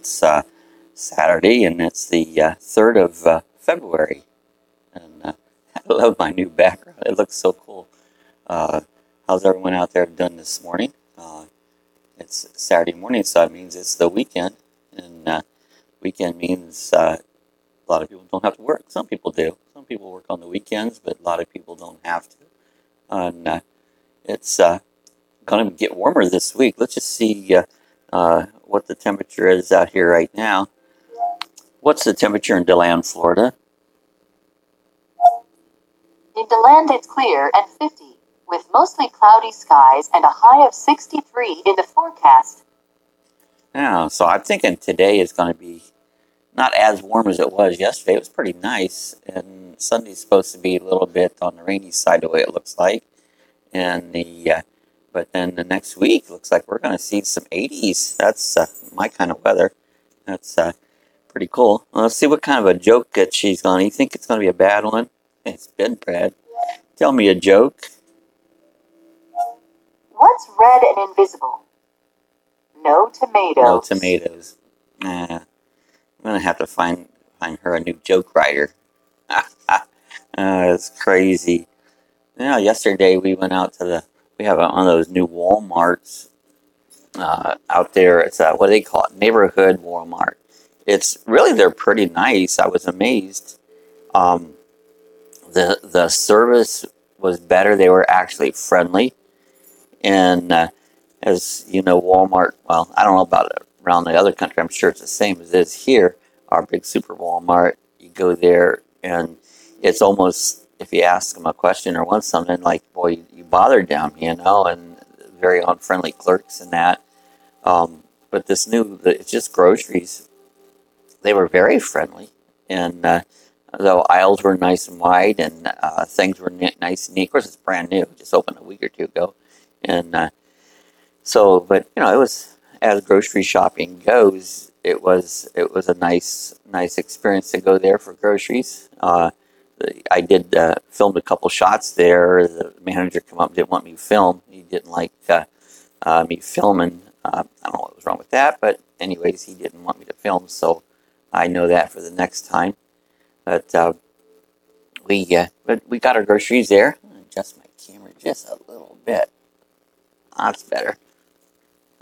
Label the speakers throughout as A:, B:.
A: It's Saturday, and it's the 3rd of February. And I love my new background. It looks so cool. How's everyone out there doing this morning? It's Saturday morning, so that means it's the weekend. And weekend means a lot of people don't have to work. Some people do. Some people work on the weekends, but a lot of people don't have to. And it's going to get warmer this week. Let's just see what the temperature is out here right now. What's the temperature in DeLand, Florida?
B: In DeLand, it's clear and 50, with mostly cloudy skies and a high of 63 in the forecast.
A: Yeah, so I'm thinking today is going to be not as warm as it was yesterday. It was pretty nice, and Sunday's supposed to be a little bit on the rainy side the way it looks like. And but then the next week looks like we're going to see some 80s. That's my kind of weather. That's pretty cool. Well, let's see what kind of a joke that she's going to. You think it's going to be a bad one? It's been bad. Tell me a joke.
B: What's red and invisible? No tomatoes.
A: No tomatoes. I'm going to have to find her a new joke writer. It's crazy. Yesterday we went out to we have one of those new Walmarts out there. It's what do they call it? Neighborhood Walmart. It's really, they're pretty nice. I was amazed. The service was better. They were actually friendly. And as you know, Walmart, well, I don't know about it around the other country. I'm sure it's the same as it is here. Our big super Walmart, you go there and it's almost, if you ask them a question or want something, like, boy, you bothered them, and very unfriendly clerks and that. But this it's just groceries. They were very friendly. And the aisles were nice and wide, and things were nice and neat. Of course, it's brand new. Just opened a week or two ago. And but it was, as grocery shopping goes, it was a nice experience to go there for groceries. I did filmed a couple shots there. The manager come up and didn't want me to film. He didn't like me filming. I don't know what was wrong with that, but anyways, he didn't want me to film, so I know that for the next time. But we got our groceries there. Adjust my camera just a little bit. That's better.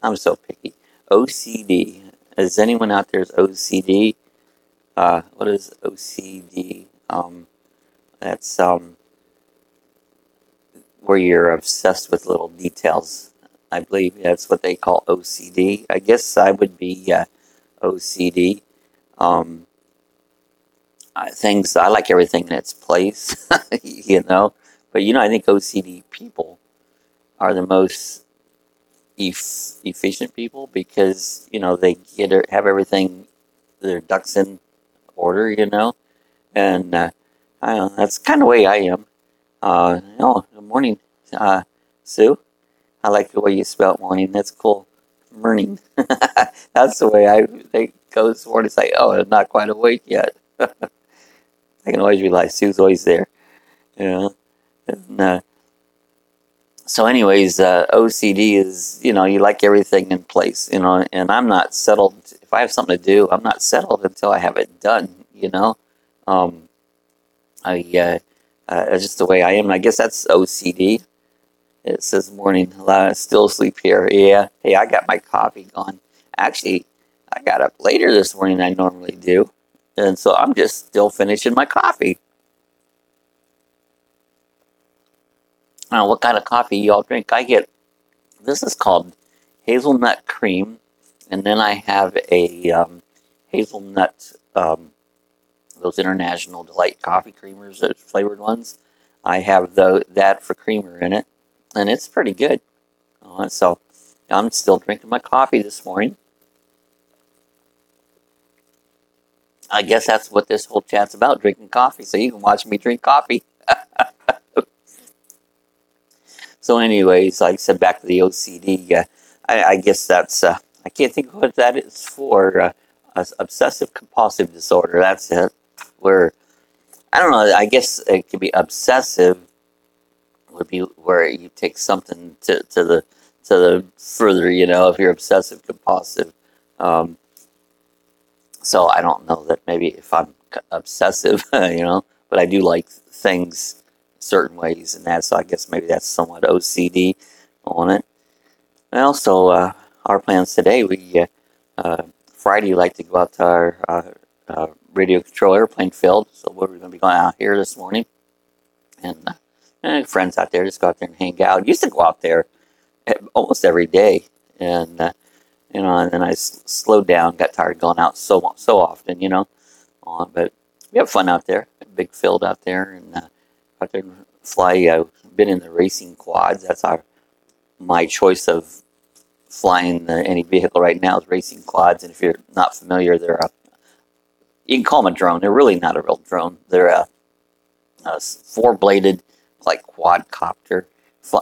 A: I'm so picky. OCD. Is anyone out there's OCD? What is OCD? That's where you're obsessed with little details. I believe that's what they call OCD. I guess I would be OCD. I like everything in its place, But I think OCD people are the most efficient people because they have everything, their ducks in order, and I don't know, that's kind of the way I am. Good morning, Sue. I like the way you spell morning. That's cool. Morning. That's the way they go this morning. It's like, oh, I'm not quite awake yet. I can always realize Sue's always there. And, so anyways, OCD is, you like everything in place, and I'm not settled. If I have something to do, I'm not settled until I have it done, It's just the way I am. I guess that's OCD. It says morning, still asleep here. Yeah. Hey, I got my coffee gone. Actually, I got up later this morning than I normally do. And so I'm just still finishing my coffee. I don't know what kind of coffee y'all drink. This is called hazelnut cream. And then I have a hazelnut, those International Delight coffee creamers, those flavored ones. I have that for creamer in it. And it's pretty good. So I'm still drinking my coffee this morning. I guess that's what this whole chat's about, drinking coffee. So you can watch me drink coffee. So anyways, like I said, back to the OCD. I guess that's, I can't think of what that is for. Obsessive compulsive disorder. That's it. Where, I don't know, I guess it could be obsessive. Would be where you take something to the further, if you're obsessive compulsive. So I don't know that maybe if I'm obsessive, but I do like things certain ways and that. So I guess maybe that's somewhat OCD on it. And also, our plans today, Friday, we like to go out to our radio control airplane field. So we're going to be going out here this morning. And friends out there, just go out there and hang out. Used to go out there almost every day. And then I slowed down, got tired of going out so often, but we have fun out there. A big field out there, and out there and fly. I've been in the racing quads. That's my choice of flying any vehicle right now is racing quads. And if you're not familiar, you can call them a drone. They're really not a real drone. They're a four-bladed, like quadcopter.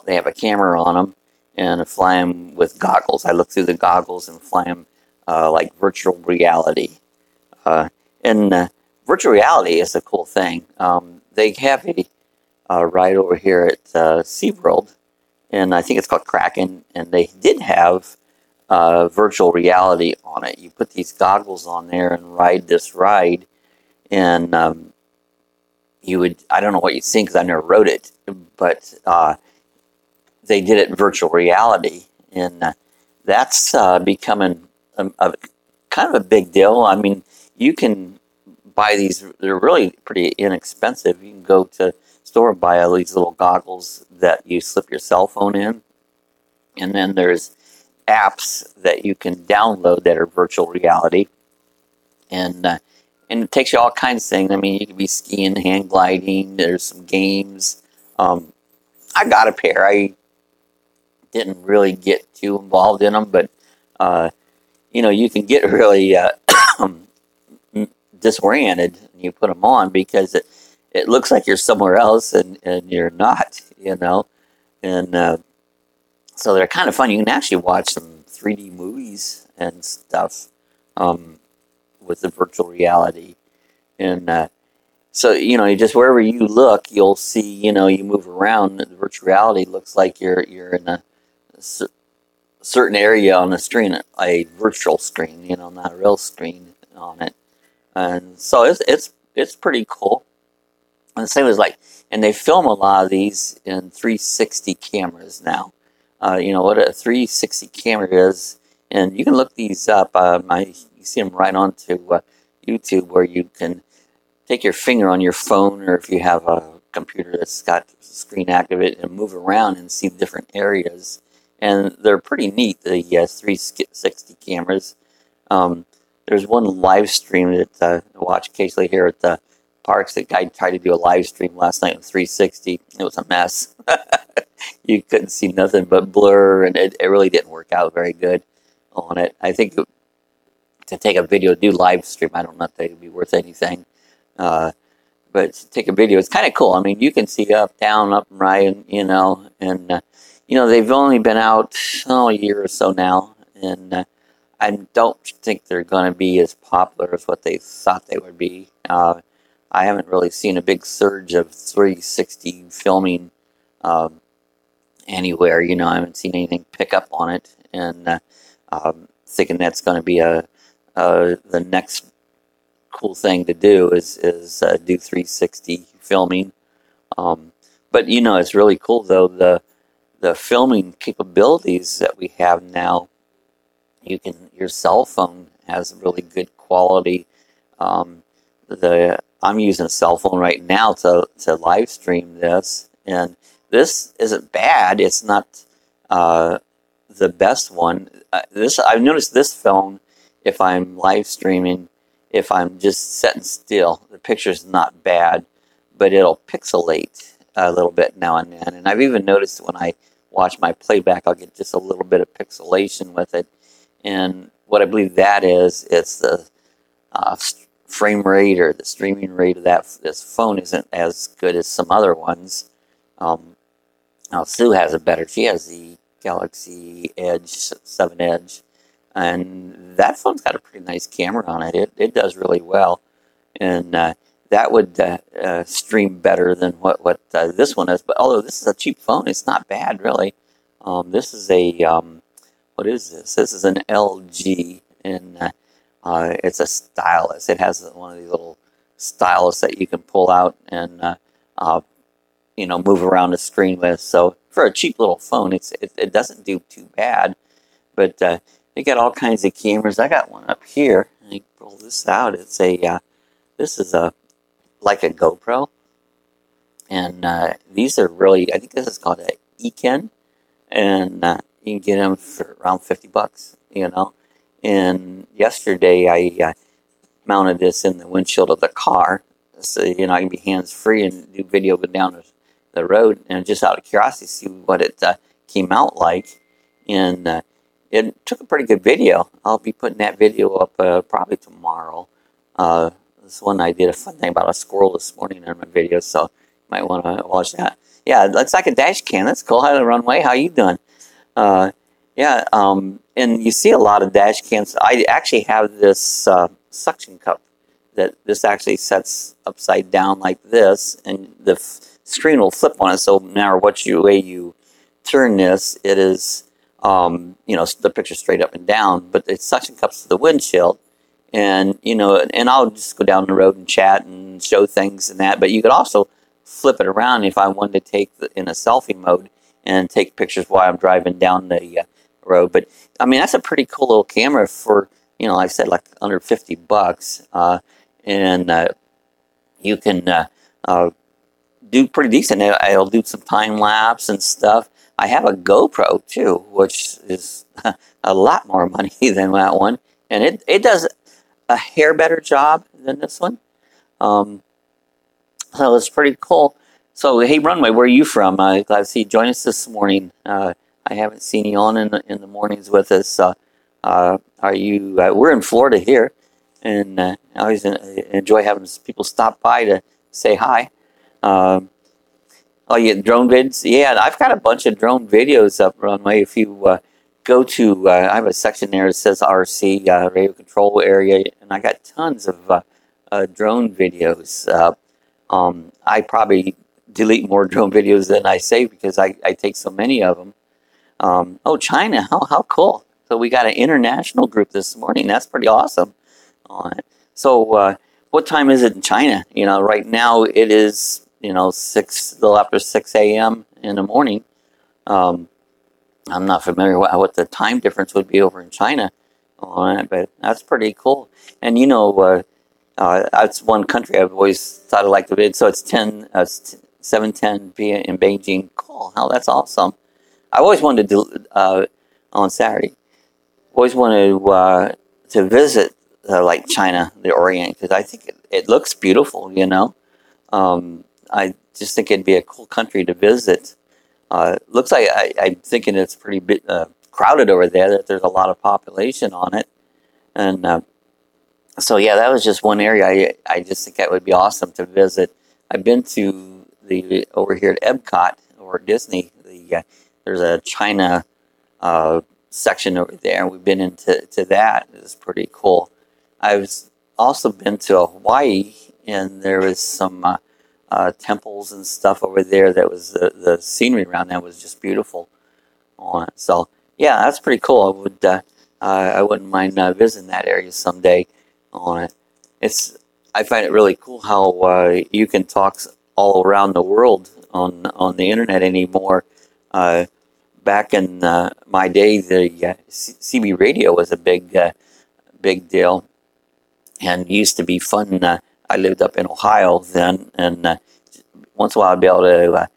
A: They have a camera on them, and I fly them with goggles. I look through the goggles and fly them like virtual reality. And virtual reality is a cool thing. They have a ride over here at SeaWorld, and I think it's called Kraken, and they did have virtual reality on it. You put these goggles on there and ride this ride, and I don't know what you'd think because I never rode it, but they did it in virtual reality, and that's becoming a kind of a big deal. I mean, you can buy these, they're really pretty inexpensive. You can go to the store and buy all these little goggles that you slip your cell phone in, and then there's apps that you can download that are virtual reality, and it takes you all kinds of things. I mean, you can be skiing, hang gliding, there's some games. I got a pair. I didn't really get too involved in them, but you can get really disoriented when you put them on because it looks like you're somewhere else and you're not, and so they're kind of fun. You can actually watch some 3D movies and stuff with the virtual reality, and so just wherever you look, you'll see. You move around. The virtual reality looks like you're in a certain area on the screen, a virtual screen, not a real screen on it. And so it's pretty cool. And the same as and they film a lot of these in 360 cameras now. What a 360 camera is, and you can look these up. You see them right onto YouTube, where you can take your finger on your phone, or if you have a computer that's got the screen activated, and move around and see different areas. And they're pretty neat, the 360 cameras. There's one live stream that I watch occasionally here at the parks. The guy tried to do a live stream last night with 360. It was a mess. You couldn't see nothing but blur, and it really didn't work out very good on it. I think to take a video, do live stream, I don't know if they'd be worth anything. But to take a video, it's kind of cool. I mean, you can see up, down, up, and right, and they've only been out a year or so now, and I don't think they're going to be as popular as what they thought they would be. I haven't really seen a big surge of 360 filming anywhere. I haven't seen anything pick up on it, and thinking that's going to be the next cool thing to do is do 360 filming. But it's really cool though, the filming capabilities that we have now. Your cell phone has really good quality. I'm using a cell phone right now to live stream this, and this isn't bad. It's not the best one. I've noticed this phone, if I'm live streaming, if I'm just sitting still, the picture's not bad, but it'll pixelate a little bit now and then. And I've even noticed when I watch my playback, I'll get just a little bit of pixelation with it. And what I believe that is, it's the frame rate or the streaming rate of this phone isn't as good as some other ones. Now Sue has it better. She has the Galaxy Edge 7 Edge, and that phone's got a pretty nice camera on it. It does really well, and that would stream better than what this one is. But although this is a cheap phone, it's not bad really. This is a what is this? This is an LG, and It's a stylus. It has one of these little stylus that you can pull out and move around the screen with. So for a cheap little phone, it doesn't do too bad. But they got all kinds of cameras. I got one up here. I pull this out. It's this is like a GoPro, and these are really. I think this is called a Eken, and you can get them for around $50. And yesterday I mounted this in the windshield of the car, so I can be hands free and do video go down the road, and just out of curiosity see what it came out like, and it took a pretty good video. I'll be putting that video up probably tomorrow. This one I did a fun thing about a squirrel this morning in my video, so you might want to watch that. Yeah, it looks like a dash cam. That's cool. Hi, Runway. How you doing? And you see a lot of dash cams. I actually have this suction cup that this actually sets upside down like this, and the screen will flip on it. So no matter what way you turn this, it is the picture straight up and down. But the suction cups to the windshield, and and I'll just go down the road and chat and show things and that. But you could also flip it around if I wanted to take in a selfie mode and take pictures while I'm driving down the road. But I mean, that's a pretty cool little camera for like I said, like under $50, and you can do pretty decent. I'll do some time lapse and stuff. I have a GoPro too, which is a lot more money than that one, and it does a hair better job than this one. So it's pretty cool. So hey, Runway, where are you from? Glad to see you join us this morning. I haven't seen you on in the mornings with us. Are you? We're in Florida here, and I always enjoy having people stop by to say hi. Oh, yeah, drone vids. Yeah, I've got a bunch of drone videos up, Runway. If you go to, I have a section there that says RC, radio control area, and I got tons of drone videos. I probably delete more drone videos than I save because I take so many of them. Oh, China, how cool. So we got an international group this morning. That's pretty awesome. So what time is it in China? Right now it is, a little after 6 a.m. in the morning. I'm not familiar what the time difference would be over in China on it, but that's pretty cool. And that's one country I've always thought I'd like to visit. So it's 7:10 p.m. in Beijing. Cool. Oh, that's awesome. I always wanted to do on Saturday. Always wanted to visit like China, the Orient, because I think it looks beautiful. I just think it'd be a cool country to visit. Looks like I'm thinking it's pretty crowded over there. That there's a lot of population on it, and so yeah, that was just one area I just think that would be awesome to visit. I've been to over here at Epcot or Disney. There's a China section over there. We've been into that. It's pretty cool. I've also been to Hawaii, and there was some temples and stuff over there. That was the scenery around that was just beautiful. So yeah, that's pretty cool. I wouldn't mind visiting that area someday. On it, I find it really cool how you can talk all around the world on the internet anymore. Back in my day, the CB radio was a big deal, and used to be fun. I lived up in Ohio then, and once in a while I'd be able to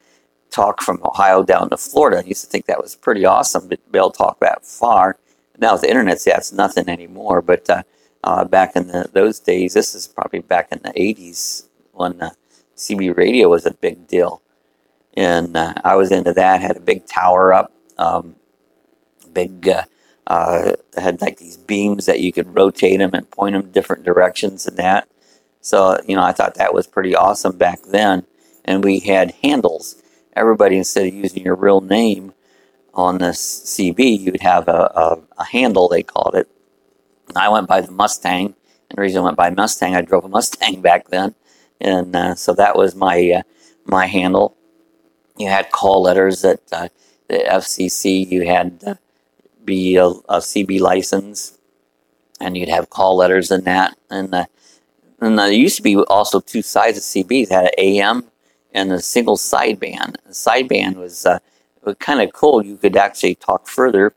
A: talk from Ohio down to Florida. I used to think that was pretty awesome to be able to talk that far. Now with the internet, that's nothing anymore. But back in those days, this is probably back in the 80s when CB radio was a big deal. And I was into that, had a big tower up, had like these beams that you could rotate them and point them different directions and that. So, I thought that was pretty awesome back then. And we had handles. Everybody, instead of using your real name on the CB, you'd have a handle, they called it. I went by the Mustang, and the reason I went by Mustang, I drove a Mustang back then, and so that was my handle. You had call letters at the FCC. You had be a CB license, and you'd have call letters and that. And there used to be also two sides of CBs. It had an AM and a single sideband. The sideband was kind of cool. You could actually talk further,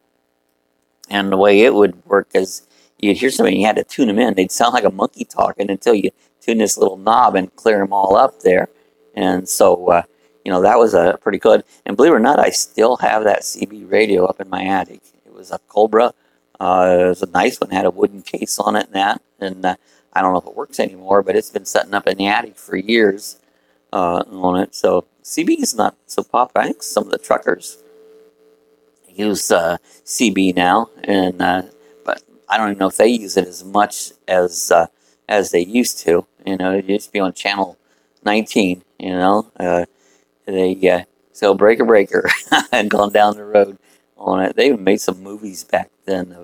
A: and the way it would work is you'd hear something, you had to tune them in. They'd sound like a monkey talking until you tune this little knob and clear them all up there. And so, that was pretty good. And believe it or not, I still have that CB radio up in my attic. It was a Cobra. It was a nice one, had a wooden case on it and that. And I don't know if it works anymore, but it's been sitting up in the attic for years on it. So CB is not so popular. I think some of the truckers use CB now, and but I don't even know if they use it as much as they used to. It used to be on channel 19. They so breaker and gone down the road on it. They even made some movies back then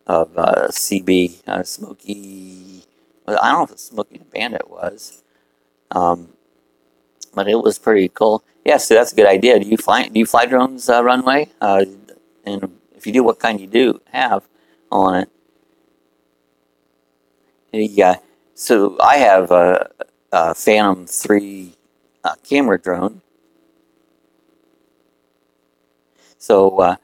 A: of CB, Smokey. Well, I don't know if it's Smokey the Bandit was, but it was pretty cool. Yeah, so that's a good idea. Do you fly drones runway? And if you do, what kind you do have on it? Yeah. So I have a Phantom 3 camera drone. So,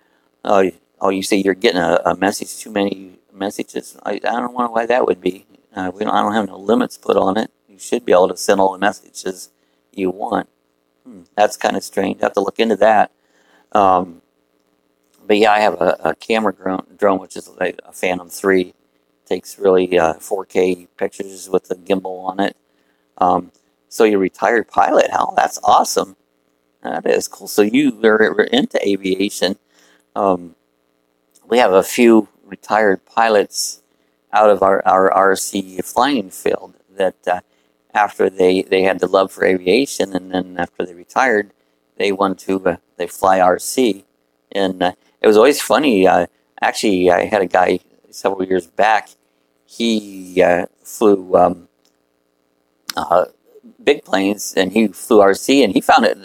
A: you say you're getting a message, too many messages. I don't know why that would be. I don't have no limits put on it. You should be able to send all the messages you want. That's kind of strange. I have to look into that. But yeah, I have a camera drone, which is like a Phantom 3. Takes really 4K pictures with the gimbal on it. So you're a retired pilot. That's awesome. That is cool. So you are into aviation. We have a few retired pilots out of our RC flying field that after they had the love for aviation, and then after they retired, they went to they fly RC. And it was always funny. Actually, I had a guy several years back. He flew big planes, and he flew RC, and he found it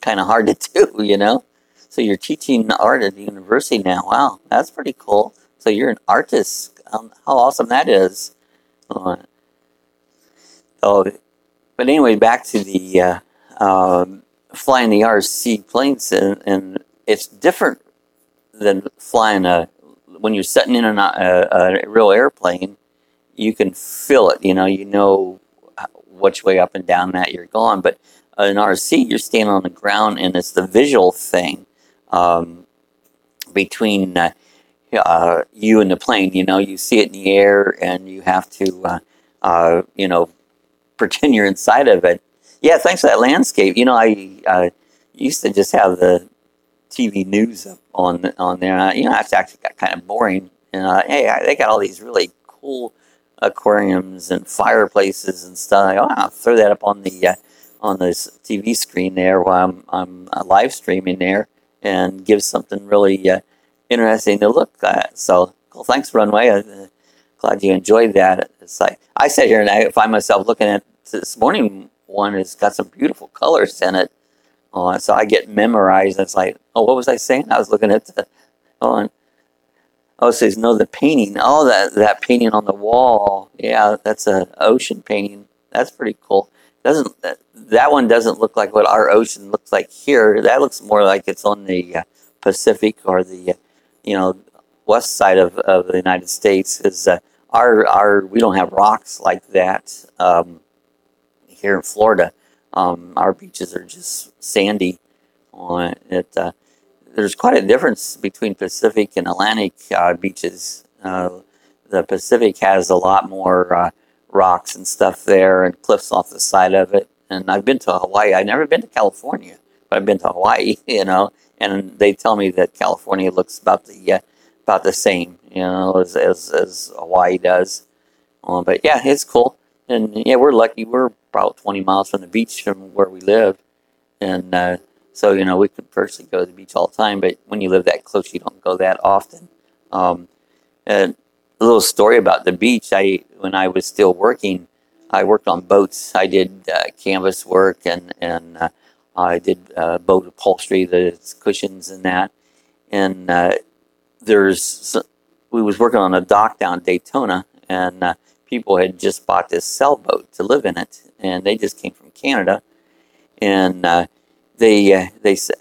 A: kind of hard to do, So you're teaching art at the university now. Wow, that's pretty cool. So you're an artist. How awesome that is. But anyway, back to the flying the RC planes, and it's different than flying when you're sitting in a real airplane. You can feel it, you know which way up and down that you're going. But in RC, you're standing on the ground, and it's the visual thing between you and the plane. You see it in the air, and you have to, pretend you're inside of it. Yeah, thanks for that landscape. I used to just have the TV news up on there. It's actually got kind of boring. Hey, they got all these really cool aquariums and fireplaces and stuff. I'll throw that up on the this TV screen there while I'm live streaming there, and give something really interesting to look at. So cool. Thanks, Runway. Glad you enjoyed that. It's like I sit here and I find myself looking at this morning one. It's got some beautiful colors in it. So I get memorized. It's like, what was I saying? I was looking at the so the painting. That painting on the wall. Yeah, that's an ocean painting. That's pretty cool. That one doesn't look like what our ocean looks like here. That looks more like it's on the Pacific or the west side of the United States. Is we don't have rocks like that here in Florida. Our beaches are just sandy. There's quite a difference between Pacific and Atlantic beaches. The Pacific has a lot more rocks and stuff there, and cliffs off the side of it. And I've been to Hawaii. I've never been to California, but I've been to Hawaii. And they tell me that California looks about the same, as Hawaii does. But yeah, it's cool. And yeah, we're lucky. We're about 20 miles from the beach from where we live. And so, we could personally go to the beach all the time. But when you live that close, you don't go that often. And a little story about the beach. When I was still working, I worked on boats. I did canvas work, and I did boat upholstery, the cushions and that. And there's we was working on a dock down Daytona, and people had just bought this sailboat to live in it, and they just came from Canada, and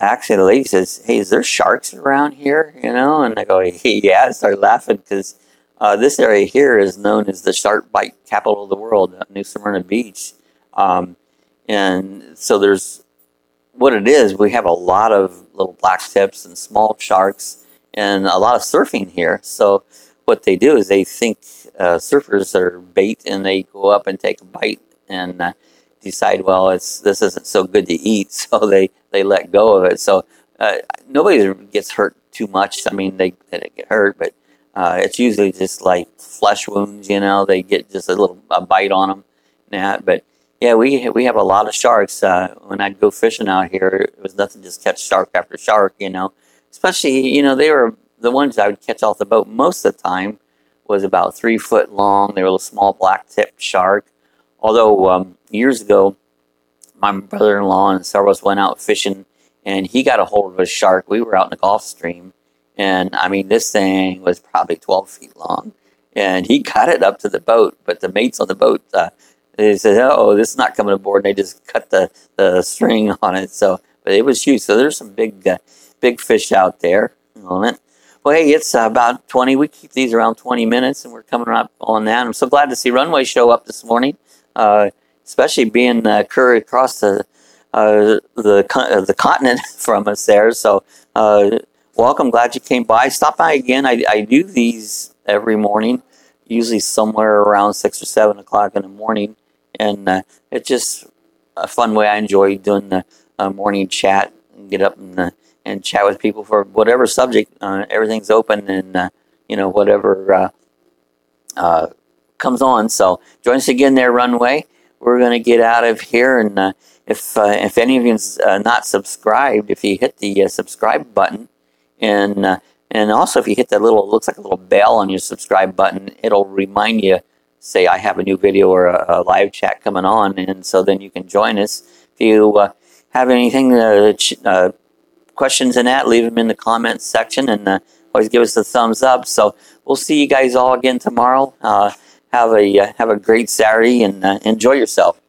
A: actually the lady says, "Hey, is there sharks around here?" And I go, "Yeah." I started laughing because this area here is known as the shark bite capital of the world, New Smyrna Beach, and so there's what it is. We have a lot of little black tips and small sharks, and a lot of surfing here. So what they do is they think surfers are bait, and they go up and take a bite and decide, well, this isn't so good to eat, so they let go of it. So nobody gets hurt too much. I mean, they get hurt, but it's usually just like flesh wounds. They get just a bite on them. But yeah, we have a lot of sharks. When I'd go fishing out here, it was nothing, just catch shark after shark. Especially they were the ones I would catch off the boat most of the time was about 3 foot long. They were a small black tipped shark. Although years ago, my brother-in-law and several of us went out fishing, and he got a hold of a shark. We were out in the Gulf Stream, and I mean, this thing was probably 12 feet long, and he got it up to the boat. But the mates on the boat, they said, "Oh, this is not coming aboard." And they just cut the string on it. So, but it was huge. So there's some big fish out there on it. Well, hey, it's about 20. We keep these around 20 minutes, and we're coming up on that. I'm so glad to see Runway show up this morning, especially being Curry across the continent from us there. So, welcome. Glad you came by. Stop by again. I do these every morning, usually somewhere around 6 or 7 o'clock in the morning, and it's just a fun way. I enjoy doing the morning chat and get up and chat with people for whatever subject. Everything's open, and whatever comes on. So join us again there, Runway. We're going to get out of here, and if any of you's not subscribed, if you hit the subscribe button, and also if you hit that looks like a little bell on your subscribe button, it'll remind you, say I have a new video or a live chat coming on, and so then you can join us. If you have anything, questions in that, leave them in the comments section, and always give us a thumbs up. So we'll see you guys all again tomorrow. Have a great Saturday, and enjoy yourself.